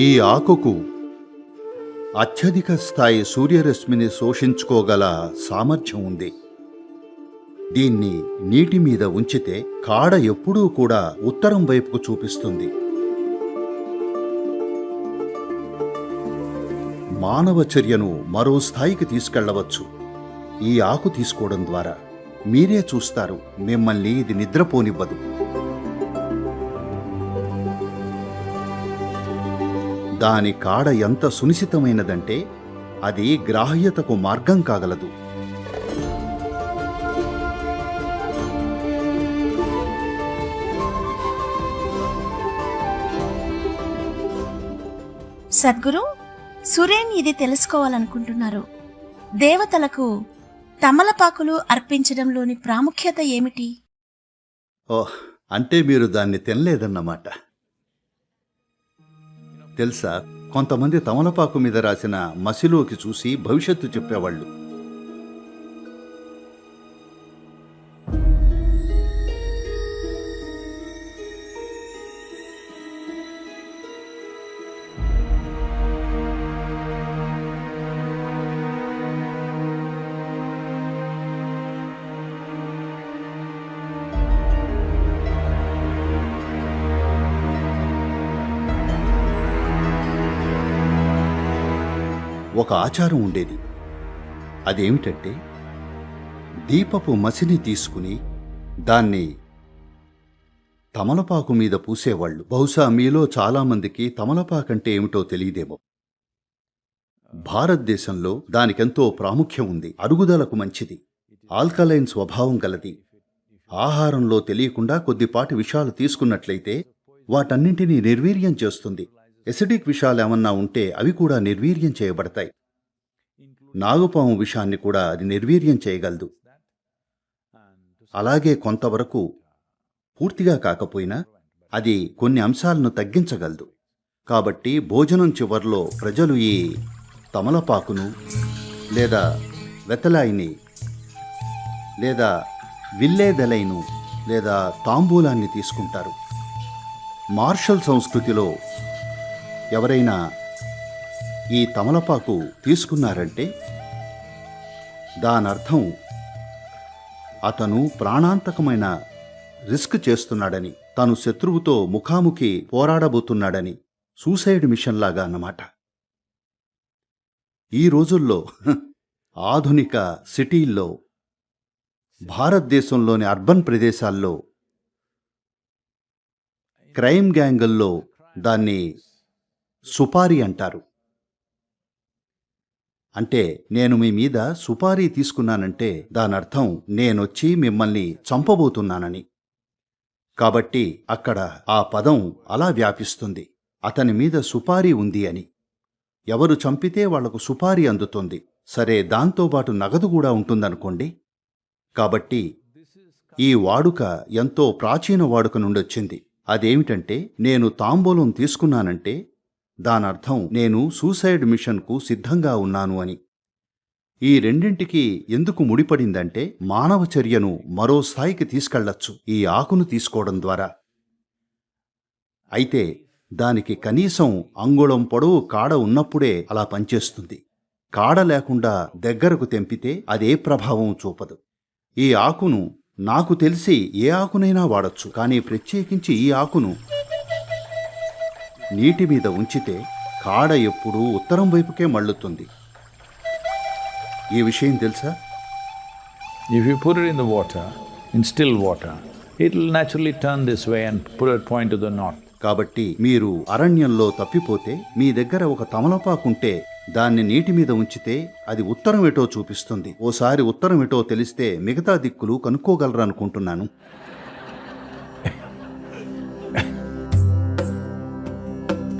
ఈ ఆకుకు అత్యధిక స్థాయి సూర్యరశ్మిని శోషించుకోగల సామర్థ్యం ఉంది. దీన్ని నీటి మీద ఉంచితే కాడ ఎప్పుడూ కూడా ఉత్తరం వైపుకు చూపిస్తుంది. మానవ చర్యను మరో స్థాయికి తీసుకెళ్లవచ్చు ఈ ఆకు తీసుకోవడం ద్వారా. మీరే చూస్తారు, మిమ్మల్ని ఇది నిద్రపోనివ్వదు. దాని కాడ ఎంత సునిశితమైనదంటే అది గ్రాహ్యతకు మార్గం కాగలదు. సద్గురు, సురేన్ ఇది తెలుసుకోవాలనుకుంటున్నారు. దేవతలకు తమలపాకులు అర్పించడంలోని ప్రాముఖ్యత ఏమిటి? ఓహ్, అంటే మీరు దాన్ని తినలేదన్నమాట. తెలుసా, కొంతమంది తమలపాకు మీద రాసిన మసిలోకి చూసి భవిష్యత్తు చెప్పేవాళ్ళు. ఒక ఆచారం ఉండేది. అదేమిటంటే, దీపపు మసిని తీసుకుని దాన్ని తమలపాకు మీద పూసేవాళ్లు. బహుశా మీలో చాలామందికి తమలపాకంటే ఏమిటో తెలియదేమో. భారతదేశంలో దానికెంతో ప్రాముఖ్యం ఉంది. అరుగుదలకు మంచిది, ఆల్కలైన్ స్వభావం గలది. ఆహారంలో తెలియకుండా కొద్దిపాటి విషాలు తీసుకున్నట్లయితే వాటన్నింటినీ నిర్వీర్యం చేస్తుంది. ఎసిడిక్ విషాలేమన్నా ఉంటే అవి కూడా నిర్వీర్యం చేయబడతాయి. నాగుపాము విషాన్ని కూడా అది నిర్వీర్యం చేయగలదు. అలాగే కొంతవరకు, పూర్తిగా కాకపోయినా, అది కొన్ని అంశాలను తగ్గించగలదు. కాబట్టి భోజనం చివర్లో ప్రజలు ఈ తమలపాకును లేదా వెతలాయిని లేదా విల్లేదెలైను లేదా తాంబూలాన్ని తీసుకుంటారు. మార్షల్ సంస్కృతిలో ఎవరైనా ఈ తమలపాకు తీసుకున్నారంటే దానర్థం అతను ప్రాణాంతకమైన రిస్క్ చేస్తున్నాడని, తను శత్రువుతో ముఖాముఖి పోరాడబోతున్నాడని, సూసైడ్ మిషన్ లాగా అన్నమాట. ఈ రోజుల్లో ఆధునిక సిటీల్లో, భారతదేశంలోని అర్బన్ ప్రదేశాల్లో, క్రైమ్ గ్యాంగుల్లో దాన్ని సుపారీ అంటారు. అంటే నేను మీ మీద సుపారీ తీసుకున్నానంటే దానర్థం నేనొచ్చి మిమ్మల్ని చంపబోతున్నానని. కాబట్టి అక్కడ ఆ పదం అలా వ్యాపిస్తుంది, అతని మీద సుపారీ ఉంది అని. ఎవరు చంపితే వాళ్లకు సుపారీ అందుతుంది. సరే, దాంతోపాటు నగదు కూడా ఉంటుందనుకోండి. కాబట్టి ఈ వాడుక ఎంతో ప్రాచీన వాడుక నుండొచ్చింది. అదేమిటంటే, నేను తాంబూలం తీసుకున్నానంటే దానర్థం నేను సూసైడ్ మిషన్కు సిద్ధంగా ఉన్నాను అని. ఈ రెండింటికి ఎందుకు ముడిపడిందంటే, మానవ చర్యను మరో స్థాయికి తీసుకెళ్లొచ్చు ఈ ఆకును తీసుకోవడం ద్వారా. అయితే దానికి కనీసం అంగుళం పొడవు కాడ ఉన్నప్పుడే అలా పనిచేస్తుంది. కాడ లేకుండా దగ్గరకు తెంపితే అదే ప్రభావం చూపదు. ఈ ఆకును నాకు తెలిసి ఏ ఆకునైనా వాడొచ్చు, కానీ ప్రత్యేకించి ఈ ఆకును నీటి మీద ఉంచితే కాడ ఎప్పుడూ ఉత్తరం వైపుకే మళ్ళుతుంది. ఈ విషయం తెలుసా? If you put it in the water, in still water, it will naturally turn this way and point to the north. కాబట్టి మీరు అరణ్యంలో తప్పిపోతే మీ దగ్గర ఒక తమలపాకుంటే దాన్ని నీటి మీద ఉంచితే అది ఉత్తరం ఎటో చూపిస్తుంది. ఓసారి ఉత్తరం ఎటో తెలిస్తే మిగతా దిక్కులు కనుక్కోగలరనుకుంటున్నాను.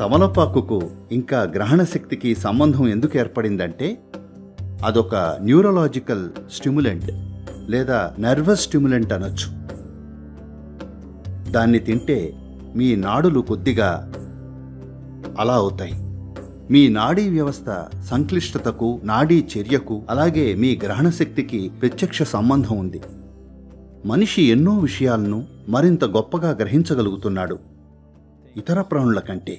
తమలపాకుకు ఇంకా గ్రహణ శక్తికి సంబంధం ఎందుకు ఏర్పడిందంటే, అదొక న్యూరలాజికల్ స్టిమ్యులెంట్ లేదా నర్వస్ స్టిమ్యులెంట్ అనొచ్చు. దాన్ని తింటే మీ నాడులు కొద్దిగా అలా అవుతాయి. మీ నాడీ వ్యవస్థ సంక్లిష్టతకు, నాడీ చర్యకు, అలాగే మీ గ్రహణ శక్తికి ప్రత్యక్ష సంబంధం ఉంది. మనిషి ఎన్నో విషయాలను మరింత గొప్పగా గ్రహించగలుగుతున్నాడు ఇతర ప్రాణుల కంటే.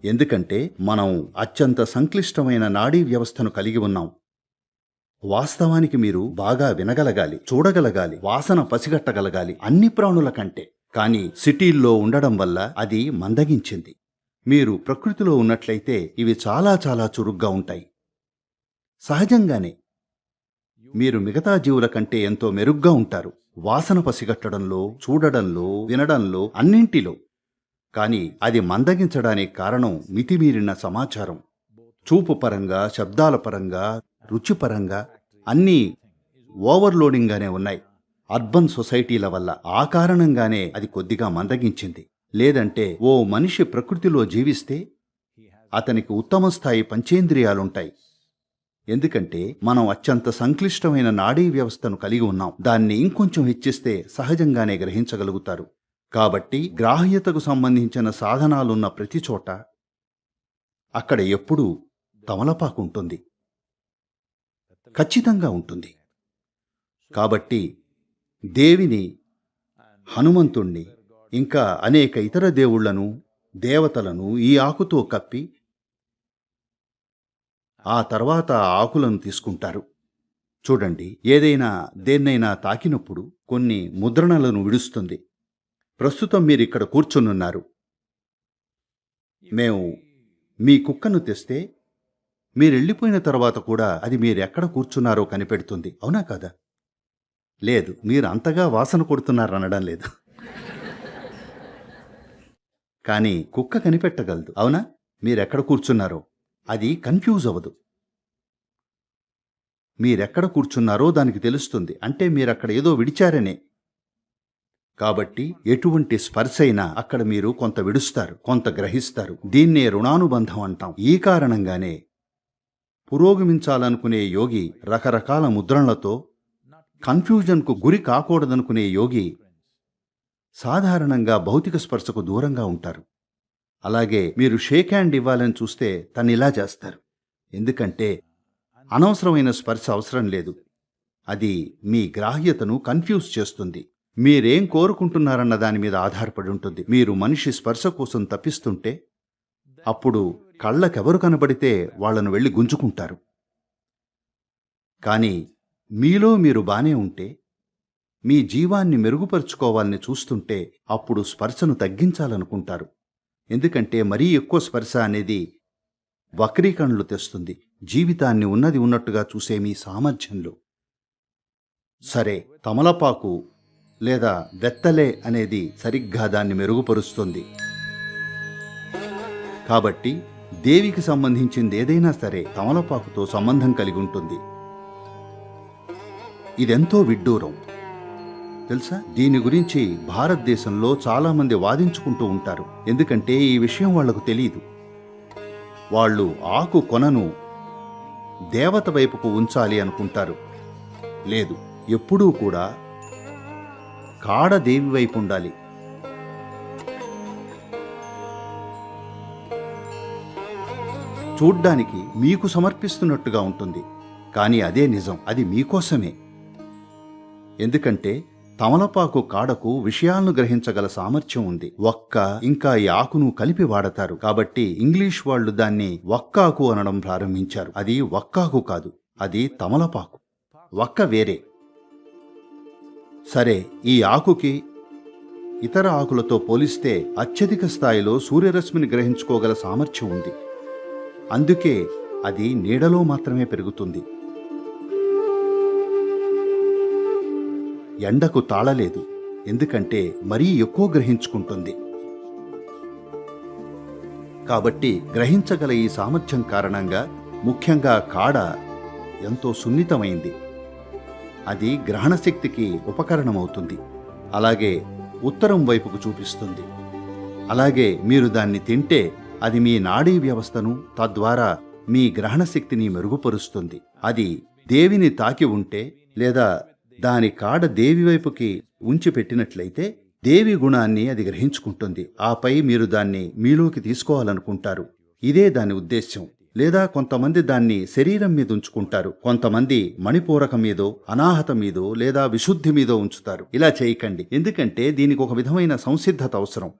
ఎందుకంటే మనం అత్యంత సంక్లిష్టమైన నాడీ వ్యవస్థను కలిగి ఉన్నాం. వాస్తవానికి మీరు బాగా వినగలగాలి, చూడగలగాలి, వాసన పసిగట్టగలగాలి అన్ని ప్రాణుల కంటే. కానీ సిటీల్లో ఉండడం వల్ల అది మందగించింది. మీరు ప్రకృతిలో ఉన్నట్లయితే ఇవి చాలా చాలా చురుగ్గా ఉంటాయి. సహజంగానే మీరు మిగతా జీవుల కంటే ఎంతో మెరుగ్గా ఉంటారు, వాసన పసిగట్టడంలో, చూడడంలో, వినడంలో, అన్నింటిలో. కానీ అది మందగించడానికి కారణం మితిమీరిన సమాచారం. చూపు పరంగా, శబ్దాల పరంగా, రుచిపరంగా అన్నీ ఓవర్లోడింగ్గానే ఉన్నాయి. అర్బన్ సొసైటీల వల్ల ఆ కారణంగానే అది కొద్దిగా మందగించింది. లేదంటే ఓ మనిషి ప్రకృతిలో జీవిస్తే అతనికి ఉత్తమ స్థాయి పంచేంద్రియాలుంటాయి. ఎందుకంటే మనం అత్యంత సంక్లిష్టమైన నాడీ వ్యవస్థను కలిగి ఉన్నాం. దాన్ని ఇంకొంచెం హెచ్చిస్తే సహజంగానే గ్రహించగలుగుతారు. కాబట్టి గ్రాహ్యతకు సంబంధించిన సాధనాలున్న ప్రతి చోట అక్కడ ఎప్పుడూ తమలపాకు ఉంటుంది, ఖచ్చితంగా ఉంటుంది. కాబట్టి దేవిని, హనుమంతుణ్ణి, ఇంకా అనేక ఇతర దేవుళ్లను, దేవతలను ఈ ఆకుతో కప్పి ఆ తర్వాత ఆ ఆకులను తీసుకుంటారు. చూడండి, ఏదైనా దేన్నైనా తాకినప్పుడు కొన్ని ముద్రణలను విడుస్తుంది. ప్రస్తుతం మీరిక్కడ కూర్చునున్నారు. మేము మీ కుక్కను తెస్తే మీరెళ్ళిపోయిన తర్వాత కూడా అది మీరెక్కడ కూర్చున్నారో కనిపెడుతుంది, అవునా కదా? లేదు, మీరు అంతగా వాసన కొడుతున్నారనడం లేదు. కానీ కుక్క కనిపెట్టగలదు, అవునా? మీరెక్కడ కూర్చున్నారో. అది కన్ఫ్యూజ్ అవ్వదు. మీరెక్కడ కూర్చున్నారో దానికి తెలుస్తుంది. అంటే మీరక్కడ ఏదో విడిచారనే. కాబట్టి ఎటువంటి స్పర్శైనా అక్కడ మీరు కొంత విడుస్తారు, కొంత గ్రహిస్తారు. దీన్నే రుణానుబంధం అంటాం. ఈ కారణంగానే పురోగమించాలనుకునే యోగి రకరకాల ముద్రణలతో, కన్ఫ్యూజన్కు గురి కాకూడదనుకునే యోగి సాధారణంగా భౌతిక స్పర్శకు దూరంగా ఉంటారు. అలాగే మీరు షేక్ హ్యాండ్ ఇవ్వాలని చూస్తే తను ఇలా చేస్తారు. ఎందుకంటే అనవసరమైన స్పర్శ అవసరం లేదు. అది మీ గ్రాహ్యతను కన్ఫ్యూజ్ చేస్తుంది. మీరేం కోరుకుంటున్నారన్న దాని మీద ఆధారపడి ఉంటుంది. మీరు మనిషి స్పర్శ కోసం తప్పిస్తుంటే అప్పుడు కళ్ళకెవరు కనబడితే వాళ్లను వెళ్ళి గుంజుకుంటారు. కానీ మీలో మీరు బానే ఉంటే, మీ జీవాన్ని మెరుగుపరుచుకోవాలని చూస్తుంటే అప్పుడు స్పర్శను తగ్గించాలనుకుంటారు. ఎందుకంటే మరీ ఎక్కువ స్పర్శ అనేది వక్రీకరణలు తెస్తుంది జీవితాన్ని ఉన్నది ఉన్నట్టుగా చూసే మీ సామర్థ్యంలో. సరే, తమలపాకు లేదా వెత్తలే అనేది సరిగ్గా దాన్ని మెరుగుపరుస్తుంది. కాబట్టి దేవికి సంబంధించింది ఏదైనా సరే తమలపాకుతో సంబంధం కలిగి ఉంటుంది. ఇదెంతో విడ్డూరం తెలుసా? దీని గురించి భారతదేశంలో చాలామంది వాదించుకుంటూ ఉంటారు. ఎందుకంటే ఈ విషయం వాళ్లకు తెలియదు. వాళ్ళు ఆకు కొనను దేవత వైపుకు ఉంచాలి అనుకుంటారు. లేదు, ఎప్పుడూ కూడా కాడ దేవి వైపు ఉండాలి. చూడ్డానికి మీకు సమర్పిస్తున్నట్టుగా ఉంటుంది, కానీ అదే నిజం. అది మీకోసమే. ఎందుకంటే తమలపాకు కాడకు విషయాలను గ్రహించగల సామర్థ్యం ఉంది. వక్క ఇంకా ఈ ఆకును కలిపి వాడతారు. కాబట్టి ఇంగ్లీష్ వాళ్ళు దాన్ని వక్కాకు అనడం ప్రారంభించారు. అది వక్కాకు కాదు, అది తమలపాకు. వక్క వేరే. సరే, ఈ ఆకుకి ఇతర ఆకులతో పోలిస్తే అత్యధిక స్థాయిలో సూర్యరశ్మిని గ్రహించుకోగల సామర్థ్యం ఉంది. అందుకే అది నీడలో మాత్రమే పెరుగుతుంది. ఎండకు తాళలేదు, ఎందుకంటే మరీ ఎక్కువ గ్రహించుకుంటుంది. కాబట్టి గ్రహించగల ఈ సామర్థ్యం కారణంగా ముఖ్యంగా కాడ ఎంతో సున్నితమైంది. అది గ్రహణశక్తికి ఉపకరణమవుతుంది. అలాగే ఉత్తరం వైపుకు చూపిస్తుంది. అలాగే మీరు దాన్ని తింటే అది మీ నాడీ వ్యవస్థను, తద్వారా మీ గ్రహణశక్తిని మెరుగుపరుస్తుంది. అది దేవిని తాకి ఉంటే లేదా దాని కాడ దేవి వైపుకి ఉంచి పెట్టినట్లయితే దేవి గుణాన్ని అది గ్రహించుకుంటుంది. ఆపై మీరు దాన్ని మీలోకి తీసుకోవాలనుకుంటారు. ఇదే దాని ఉద్దేశ్యం. లేదా కొంతమంది దాన్ని శరీరం మీద ఉంచుకుంటారు. కొంతమంది మణిపూరకం మీదో, అనాహత మీదో లేదా విశుద్ధి మీదో ఉంచుతారు. ఇలా చేయకండి, ఎందుకంటే దీనికి ఒక విధమైన సంసిద్ధత అవసరం.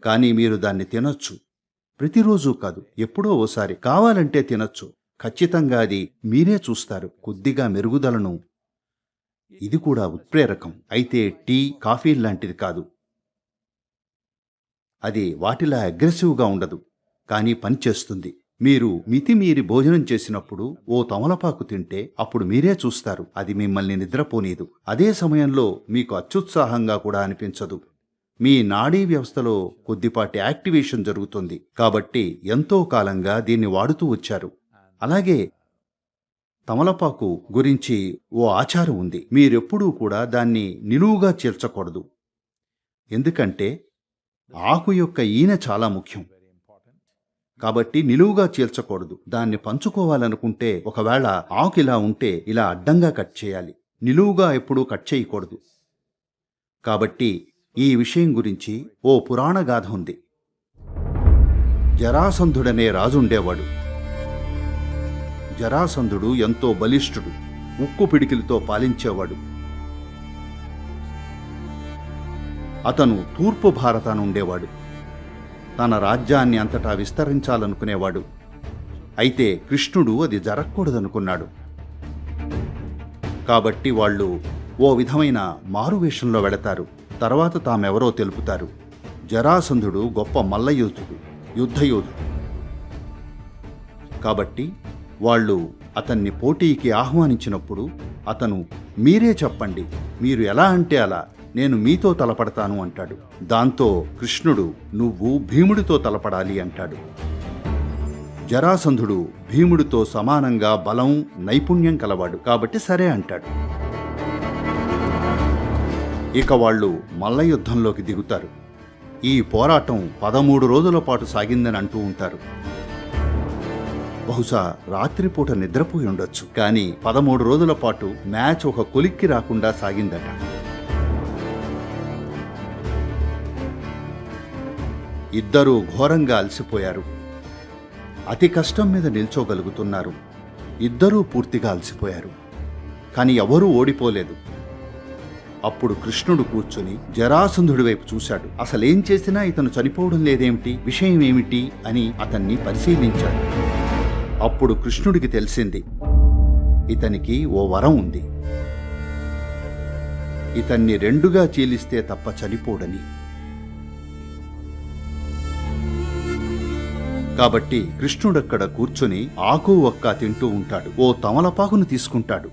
కానీ మీరు దాన్ని తినొచ్చు. ప్రతిరోజు కాదు, ఎప్పుడో ఓసారి కావాలంటే తినొచ్చు. ఖచ్చితంగా అది మీరే చూస్తారు కొద్దిగా మెరుగుదలను. ఇది కూడా ఉత్ప్రేరకం, అయితే టీ కాఫీ లాంటిది కాదు. అది వాటిలా అగ్రెసివ్గా ఉండదు, కానీ పనిచేస్తుంది. మీరు మితిమీరి భోజనం చేసినప్పుడు ఓ తమలపాకు తింటే అప్పుడు మీరే చూస్తారు అది మిమ్మల్ని నిద్రపోనీదు. అదే సమయంలో మీకు అత్యుత్సాహంగా కూడా అనిపించదు. మీ నాడీ వ్యవస్థలో కొద్దిపాటి యాక్టివేషన్ జరుగుతుంది. కాబట్టి ఎంతో కాలంగా దీన్ని వాడుతూ వచ్చారు. అలాగే తమలపాకు గురించి ఓ ఆచారం ఉంది. మీరెప్పుడూ కూడా దాన్ని నిలువుగా చీల్చకూడదు, ఎందుకంటే ఆకు యొక్క ఈనె చాలా ముఖ్యం. కాబట్టి నిలువుగా చీల్చకూడదు. దాన్ని పంచుకోవాలనుకుంటే ఒకవేళ ఆకు ఇలా ఉంటే ఇలా అడ్డంగా కట్ చేయాలి, నిలువుగా ఎప్పుడూ కట్ చేయకూడదు. కాబట్టి ఈ విషయం గురించి ఓ పురాణ గాథ ఉంది. జరాసంధుడనే రాజుండేవాడు. జరాసంధుడు ఎంతో బలిష్ఠుడు, ఉక్కు పిడికిలతో పాలించేవాడు. అతను తూర్పు భారతాన ఉండేవాడు. తన రాజ్యాన్ని అంతటా విస్తరించాలనుకునేవాడు. అయితే కృష్ణుడు అది జరగకూడదనుకున్నాడు. కాబట్టి వాళ్ళు ఓ విధమైన మారువేషంలో వెళతారు. తర్వాత తామెవరో తెలుపుతారు. జరాసంధుడు గొప్ప మల్లయోధుడు, యుద్ధయోధుడు. కాబట్టి వాళ్ళు అతన్ని పోటీకి ఆహ్వానించినప్పుడు అతను మీరే చెప్పండి, మీరు ఎలా అంటే అలా, నేను మీతో తలపడతాను అంటాడు. దాంతో కృష్ణుడు నువ్వు భీముడితో తలపడాలి అంటాడు. జరాసంధుడు భీముడితో సమానంగా బలం నైపుణ్యం కలవాడు కాబట్టి సరే అంటాడు. ఇక వాళ్ళు మల్లయుద్ధంలోకి దిగుతారు. ఈ పోరాటం 13 రోజుల పాటు సాగిందని అంటూ ఉంటారు. బహుశా రాత్రిపూట నిద్రపోయి ఉండొచ్చు, కానీ 13 రోజుల పాటు మ్యాచ్ ఒక కొలిక్కి రాకుండా సాగిందట. ఇద్దరూ ఘోరంగా అలసిపోయారు. అతి కష్టం మీద నిల్చోగలుగుతున్నారు. ఇద్దరూ పూర్తిగా అలసిపోయారు, కానీ ఎవరూ ఓడిపోలేదు. అప్పుడు కృష్ణుడు కూర్చుని జరాసంధుడి వైపు చూశాడు. అసలేం చేసినా ఇతను చనిపోవడం లేదేమిటి, విషయం ఏమిటి అని అతన్ని పరిశీలించాడు. అప్పుడు కృష్ణుడికి తెలిసింది ఇతనికి ఓ వరం ఉంది. ఇతన్ని రెండుగా చీలిస్తే తప్ప చనిపోడని. కాబట్టి కృష్ణుడక్కడ కూర్చుని ఆకు ఒక్క తింటూ ఉంటాడు. ఓ తమలపాకును తీసుకుంటాడు.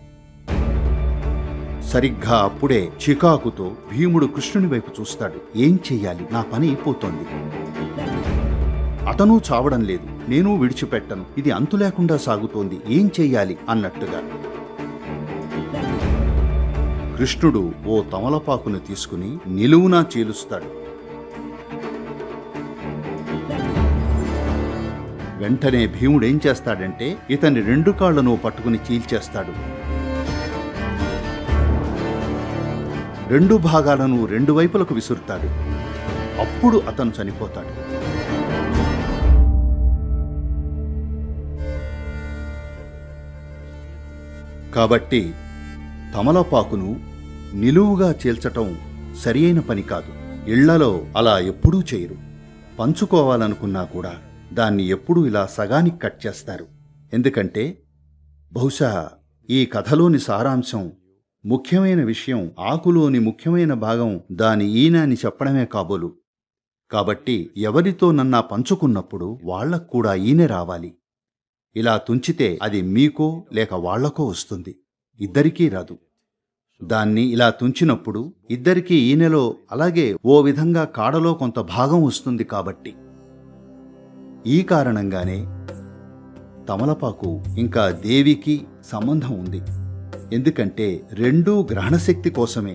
సరిగ్గా అప్పుడే చికాకుతో భీముడు కృష్ణుని వైపు చూస్తాడు. ఏం చెయ్యాలి, నా పని అయిపోతోంది. అతను చావడం లేదు, నేను విడిచిపెట్టను, ఇది అంతు లేకుండా సాగుతోంది, ఏం చెయ్యాలి అన్నట్టుగా. కృష్ణుడు ఓ తమలపాకును తీసుకుని నిలువునా చీలుస్తాడు. వెంటనే భీముడేం చేస్తాడంటే ఇతని 2 కాళ్లను పట్టుకుని చీల్చేస్తాడు. 2 భాగాలను 2 వైపులకు విసురుతాడు. అప్పుడు అతను చనిపోతాడు. కాబట్టి తమలపాకును నిలువుగా చీల్చటం సరియైన పని కాదు. ఇళ్లలో అలా ఎప్పుడూ చేయరు. పంచుకోవాలనుకున్నా కూడా దాన్ని ఎప్పుడూ ఇలా సగానికి కట్ చేస్తారు. ఎందుకంటే బహుశా ఈ కథలోని సారాంశం, ముఖ్యమైన విషయం ఆకులోని ముఖ్యమైన భాగం దాని ఈనాన్ని చెప్పడమే కాబోలు. కాబట్టి ఎవరితో నన్నా పంచుకున్నప్పుడు వాళ్లకు కూడా ఈనె రావాలి. ఇలా తుంచితే అది మీకో లేక వాళ్లకో వస్తుంది, ఇద్దరికీ రాదు. దాన్ని ఇలా తుంచినప్పుడు ఇద్దరికీ ఈనెలో అలాగే ఓ విధంగా కాడలో కొంత భాగం వస్తుంది. కాబట్టి ఈ కారణంగానే తమలపాకు ఇంకా దేవికి సంబంధం ఉంది. ఎందుకంటే 2 గ్రహణశక్తి కోసమే,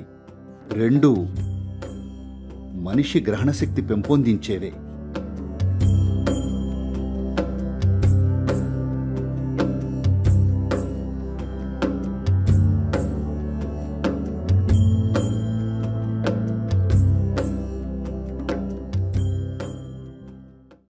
2 మనిషి గ్రహణశక్తి పెంపొందించేవే.